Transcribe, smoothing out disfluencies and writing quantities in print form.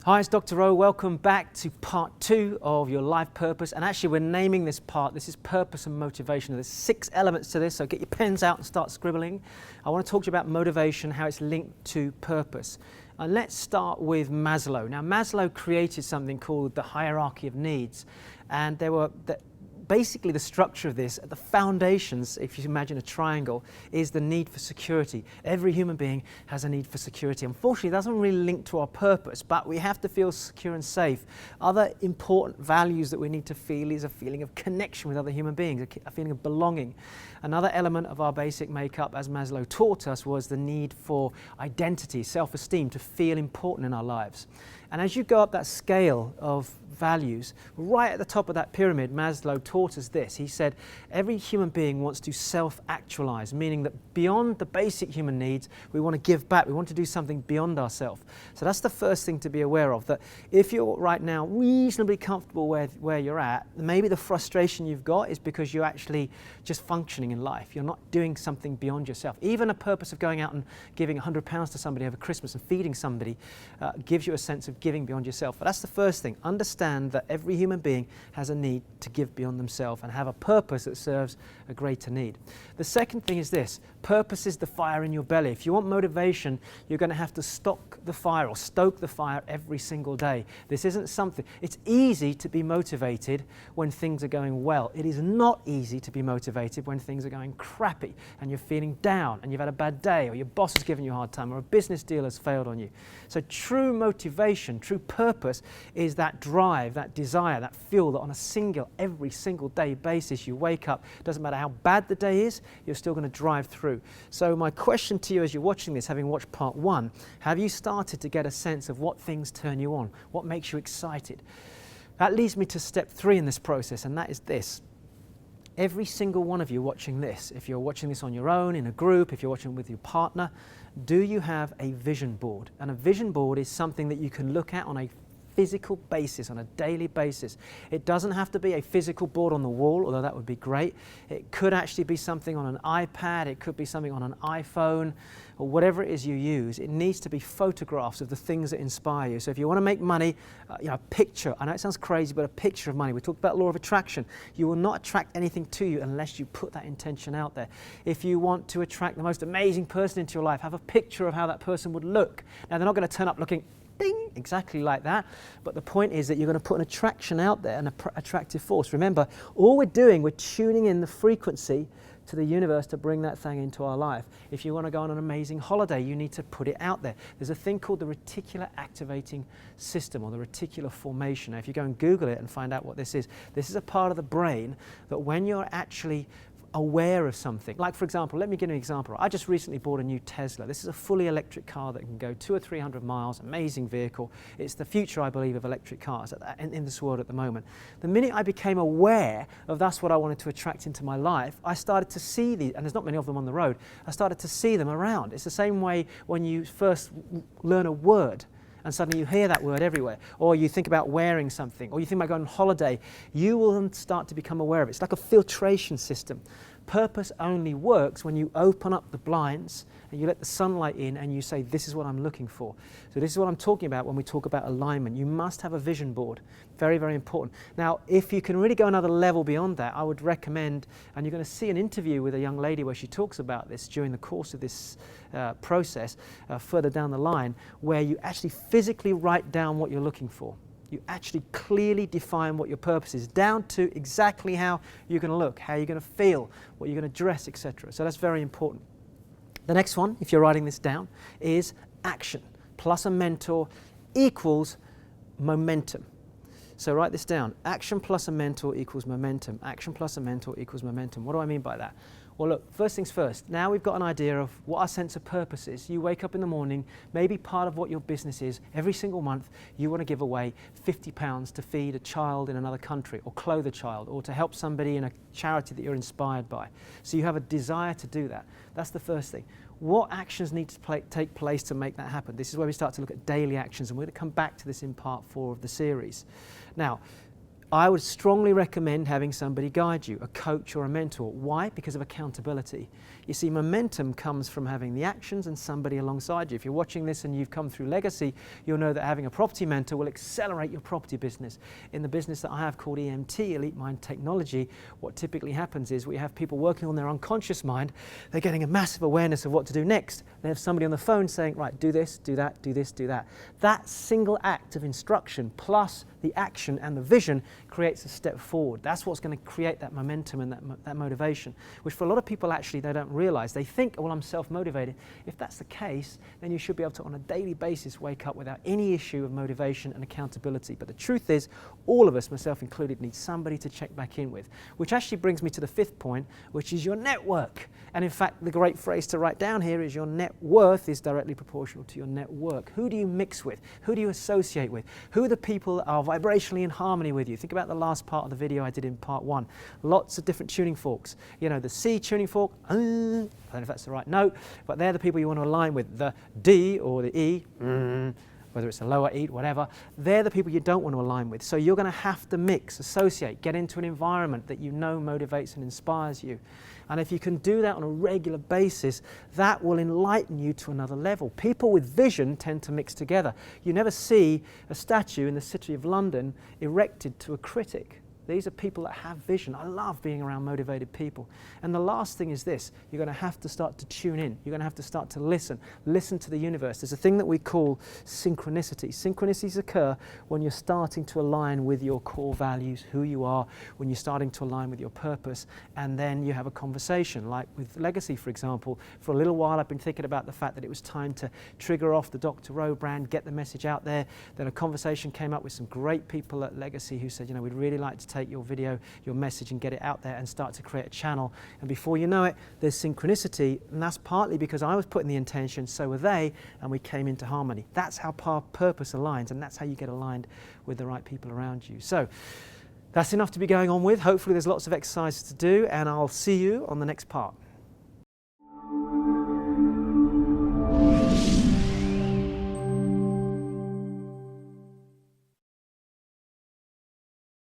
Hi, it's Dr. O. Welcome back to part 2 of your life purpose. And actually we're naming this part, this is purpose and motivation. There's 6 elements to this, so get your pens out and start scribbling. I want to talk to you about motivation, how it's linked to purpose. And let's start with Maslow. Now Maslow created something called the hierarchy of needs. And basically the structure of this, the foundations, if you imagine a triangle, is the need for security. Every human being has a need for security. Unfortunately, it doesn't really link to our purpose, but we have to feel secure and safe. Other important values that we need to feel is a feeling of connection with other human beings, a feeling of belonging. Another element of our basic makeup, as Maslow taught us, was the need for identity, self-esteem, to feel important in our lives. And as you go up that scale of values, right at the top of that pyramid, Maslow taught us this. He said, every human being wants to self-actualize, meaning that beyond the basic human needs, we want to give back. We want to do something beyond ourselves. So that's the first thing to be aware of, that if you're right now reasonably comfortable where you're at, maybe the frustration you've got is because you're actually just functioning in life. You're not doing something beyond yourself. Even a purpose of going out and giving £100 to somebody over Christmas and feeding somebody gives you a sense of giving beyond yourself. But that's the first thing. Understand that every human being has a need to give beyond themselves and have a purpose that serves a greater need. The second thing is this: purpose is the fire in your belly. If you want motivation, you're going to have to stoke the fire every single day. This isn't something, it's easy to be motivated when things are going well. It is not easy to be motivated when things are going crappy and you're feeling down and you've had a bad day, or your boss has given you a hard time, or a business deal has failed on you. So true motivation, true purpose is that drive, that desire, that fuel that on every single day basis you wake up, doesn't matter how bad the day is, you're still going to drive through. So my question to you as you're watching this, having watched part 1, have you started to get a sense of what things turn you on, what makes you excited? That leads me to step 3 in this process, and that is this. Every single one of you watching this, if you're watching this on your own, in a group, if you're watching with your partner, do you have a vision board? And a vision board is something that you can look at on a physical basis, on a daily basis. It doesn't have to be a physical board on the wall, although that would be great. It could actually be something on an iPad, it could be something on an iPhone, or whatever it is you use. It needs to be photographs of the things that inspire you. So if you want to make money, a picture, I know it sounds crazy, but a picture of money. We talked about law of attraction. You will not attract anything to you unless you put that intention out there. If you want to attract the most amazing person into your life, have a picture of how that person would look. Now, they're not going to turn up looking ding, exactly like that. But the point is that you're going to put an attraction out there, an attractive force. Remember, all we're doing, we're tuning in the frequency to the universe to bring that thing into our life. If you want to go on an amazing holiday, you need to put it out there. There's a thing called the reticular activating system, or the reticular formation. Now, if you go and Google it and find out what this is a part of the brain that when you're actually aware of something, like for example, let me give you an example. I just recently bought a new Tesla. This is a fully electric car that can go 200 or 300 miles, amazing vehicle. It's the future, I believe, of electric cars in this world at the moment. The minute I became aware of that's what I wanted to attract into my life, I started to see these, and there's not many of them on the road, I started to see them around. It's the same way when you first learn a word, and suddenly you hear that word everywhere, or you think about wearing something, or you think about going on holiday, you will then start to become aware of it. It's like a filtration system. Purpose only works when you open up the blinds and you let the sunlight in and you say, this is what I'm looking for. So this is what I'm talking about when we talk about alignment. You must have a vision board. Very, very important. Now, if you can really go another level beyond that, I would recommend, and you're going to see an interview with a young lady where she talks about this during the course of this process further down the line, where you actually physically write down what you're looking for. You actually clearly define what your purpose is, down to exactly how you're going to look, how you're going to feel, what you're going to dress, etc. So that's very important. The next one, if you're writing this down, is action plus a mentor equals momentum. So write this down. Action plus a mentor equals momentum. Action plus a mentor equals momentum. What do I mean by that? Well, look, first things first. Now we've got an idea of what our sense of purpose is. You wake up in the morning, maybe part of what your business is, every single month you want to give away £50 to feed a child in another country, or clothe a child, or to help somebody in a charity that you're inspired by. So you have a desire to do that. That's the first thing. What actions need to take place to make that happen? This is where we start to look at daily actions, and we're going to come back to this in part 4 of the series. Now, I would strongly recommend having somebody guide you, a coach or a mentor. Why? Because of accountability. You see, momentum comes from having the actions and somebody alongside you. If you're watching this and you've come through Legacy, you'll know that having a property mentor will accelerate your property business. In the business that I have called EMT, Elite Mind Technology, what typically happens is we have people working on their unconscious mind. They're getting a massive awareness of what to do next. They have somebody on the phone saying, right, do this, do that, do this, do that. That single act of instruction plus the action and the vision creates a step forward. That's what's going to create that momentum and that motivation, which for a lot of people actually they don't realize. They think, oh, well, I'm self-motivated. If that's the case, then you should be able to on a daily basis wake up without any issue of motivation and accountability. But the truth is, all of us, myself included, need somebody to check back in with, which actually brings me to the fifth point, which is your network. And in fact, the great phrase to write down here is your net worth is directly proportional to your network. Who do you mix with? Who do you associate with? Who are the people that are vibrationally in harmony with you? Think about the last part of the video I did in part one. Lots of different tuning forks. You know, the C tuning fork, I don't know if that's the right note, but they're the people you want to align with. The D or the E, whether it's a lower E, whatever, they're the people you don't want to align with. So you're going to have to mix, associate, get into an environment that you know motivates and inspires you. And if you can do that on a regular basis, that will enlighten you to another level. People with vision tend to mix together. You never see a statue in the City of London erected to a critic. These are people that have vision. I love being around motivated people. And the last thing is this, you're going to have to start to tune in. You're going to have to start to listen to the universe. There's a thing that we call synchronicity. Synchronicities occur when you're starting to align with your core values, who you are, when you're starting to align with your purpose, and then you have a conversation, like with Legacy, for example. For a little while, I've been thinking about the fact that it was time to trigger off the Dr. Rowe brand, get the message out there. Then a conversation came up with some great people at Legacy who said, you know, we'd really like to take your video, your message, and get it out there and start to create a channel. And before you know it, there's synchronicity, and that's partly because I was putting the intention, so were they, and we came into harmony. That's how purpose aligns, and that's how you get aligned with the right people around you. So that's enough to be going on with. Hopefully there's lots of exercises to do, and I'll see you on the next part.